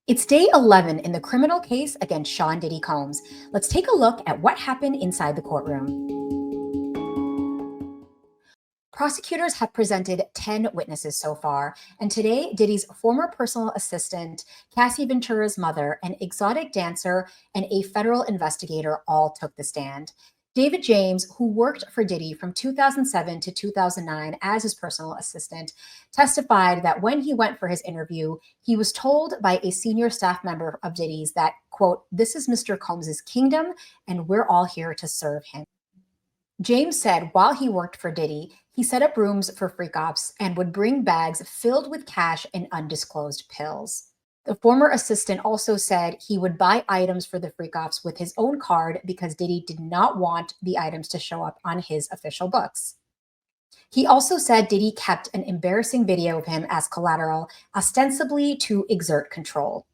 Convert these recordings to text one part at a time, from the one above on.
It's day 11 in the criminal case against Sean Diddy Combs. Let's take a look at what happened inside the courtroom. Prosecutors have presented 10 witnesses so far, and today, Diddy's former personal assistant, Cassie Ventura's mother, an exotic dancer, and a federal investigator all took the stand. David James, who worked for Diddy from 2007 to 2009 as his personal assistant, testified that when he went for his interview, he was told by a senior staff member of Diddy's that, quote, "This is Mr. Combs's kingdom, and we're all here to serve him." James said while he worked for Diddy, he set up rooms for freak ops and would bring bags filled with cash and undisclosed pills. The former assistant also said he would buy items for the freak ops with his own card because Diddy did not want the items to show up on his official books. He also said Diddy kept an embarrassing video of him as collateral, ostensibly to exert control.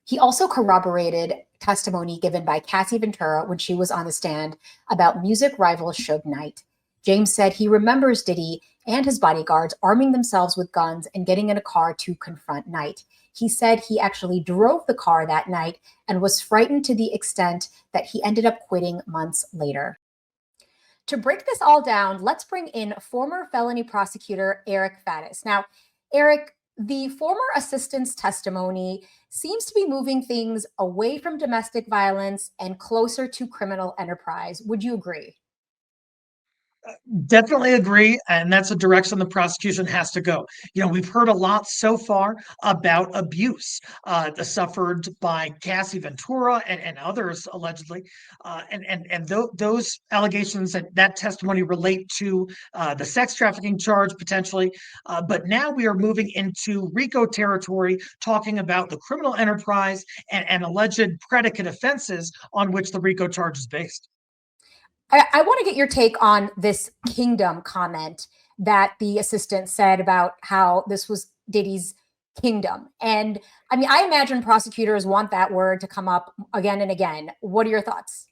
He also corroborated testimony given by Cassie Ventura when she was on the stand about music rival Suge Knight. James said he remembers Diddy and his bodyguards arming themselves with guns and getting in a car to confront Knight. He said he actually drove the car that night and was frightened to the extent that he ended up quitting months later. To break this all down, let's bring in former felony prosecutor Eric Faddis. Now, Eric, the former assistant's testimony seems to be moving things away from domestic violence and closer to criminal enterprise. Would you agree? Definitely agree, and that's a direction the prosecution has to go. We've heard a lot so far about abuse suffered by Cassie Ventura and others allegedly, those allegations and that testimony relate to the sex trafficking charge potentially. But now we are moving into RICO territory, talking about the criminal enterprise and alleged predicate offenses on which the RICO charge is based. I want to get your take on this kingdom comment that the assistant said about how this was Diddy's kingdom. And I mean, I imagine prosecutors want that word to come up again and again. What are your thoughts?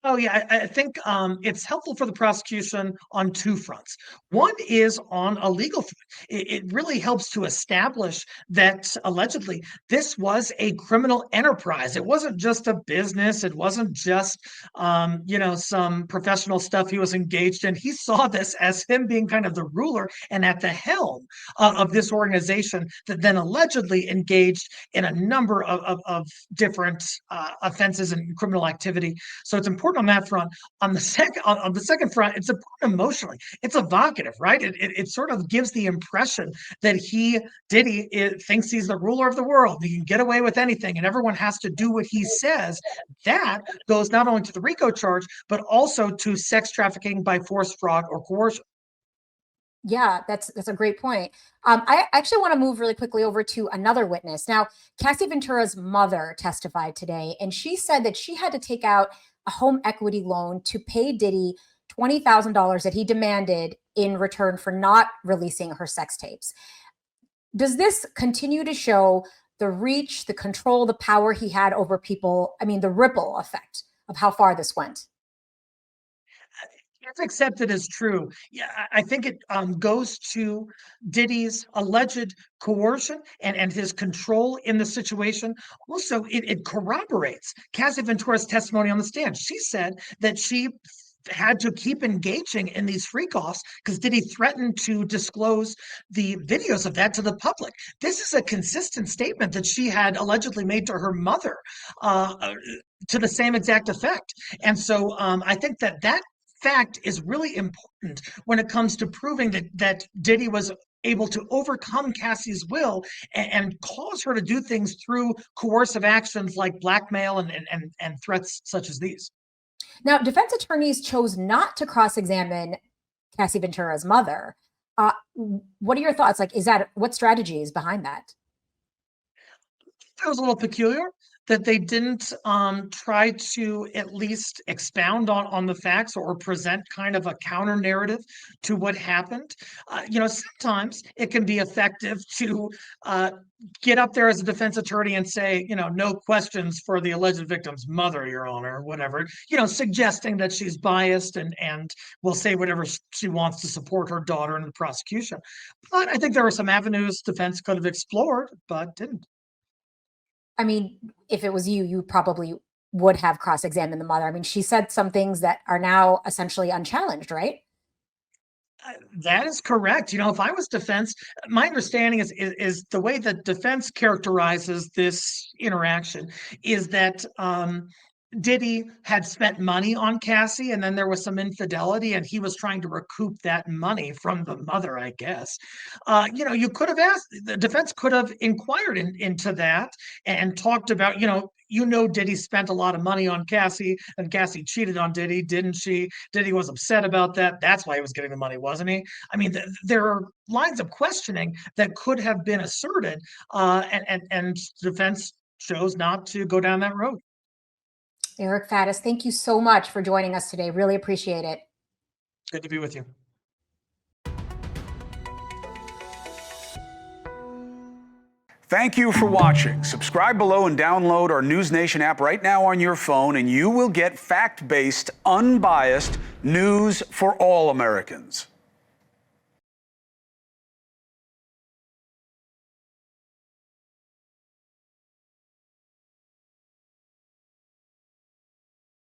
Oh yeah, I think it's helpful for the prosecution on two fronts. One is on a legal front. It really helps to establish that allegedly this was a criminal enterprise. It wasn't just a business. It wasn't just some professional stuff he was engaged in. He saw this as him being kind of the ruler and at the helm of this organization that then allegedly engaged in a number of different offenses and criminal activity. So it's important on that front. On the second front, it's important emotionally. It's evocative, right? It sort of gives the impression that Diddy thinks he's the ruler of the world. He can get away with anything, and everyone has to do what he says. That goes not only to the RICO charge, but also to sex trafficking by force, fraud, or coercion. Yeah, that's a great point. I actually want to move really quickly over to another witness. Now, Cassie Ventura's mother testified today, and she said that she had to take out a home equity loan to pay Diddy $20,000 that he demanded in return for not releasing her sex tapes. Does this continue to show the reach, the control, the power he had over people? I mean, the ripple effect of how far this went. It's accepted as true. Yeah, I think it goes to Diddy's alleged coercion and his control in the situation. Also, it corroborates Cassie Ventura's testimony on the stand. She said that she had to keep engaging in these freak offs because Diddy threatened to disclose the videos of that to the public. This is a consistent statement that she had allegedly made to her mother to the same exact effect. And so I think that fact is really important when it comes to proving that Diddy was able to overcome Cassie's will and cause her to do things through coercive actions like blackmail and threats such as these. Now, defense attorneys chose not to cross examine Cassie Ventura's mother. What are your thoughts? Like, is that what strategy is behind that? That was a little peculiar that they didn't try to at least expound on the facts or present kind of a counter narrative to what happened. Sometimes it can be effective to get up there as a defense attorney and say, no questions for the alleged victim's mother, Your Honor, or whatever, suggesting that she's biased and will say whatever she wants to support her daughter in the prosecution. But I think there were some avenues defense could have explored, but didn't. I mean, if it was you, you probably would have cross-examined the mother. I mean, she said some things that are now essentially unchallenged, right? That is correct. If I was defense, my understanding is the way that defense characterizes this interaction is that Diddy had spent money on Cassie, and then there was some infidelity, and he was trying to recoup that money from the mother, I guess. You could have asked, the defense could have inquired into that and talked about, Diddy spent a lot of money on Cassie, and Cassie cheated on Diddy, didn't she? Diddy was upset about that. That's why he was getting the money, wasn't he? I mean, there are lines of questioning that could have been asserted, and defense chose not to go down that road. Eric Faddis, thank you so much for joining us today. Really appreciate it. Good to be with you. Thank you for watching. Subscribe below and download our NewsNation app right now on your phone, and you will get fact-based, unbiased news for all Americans.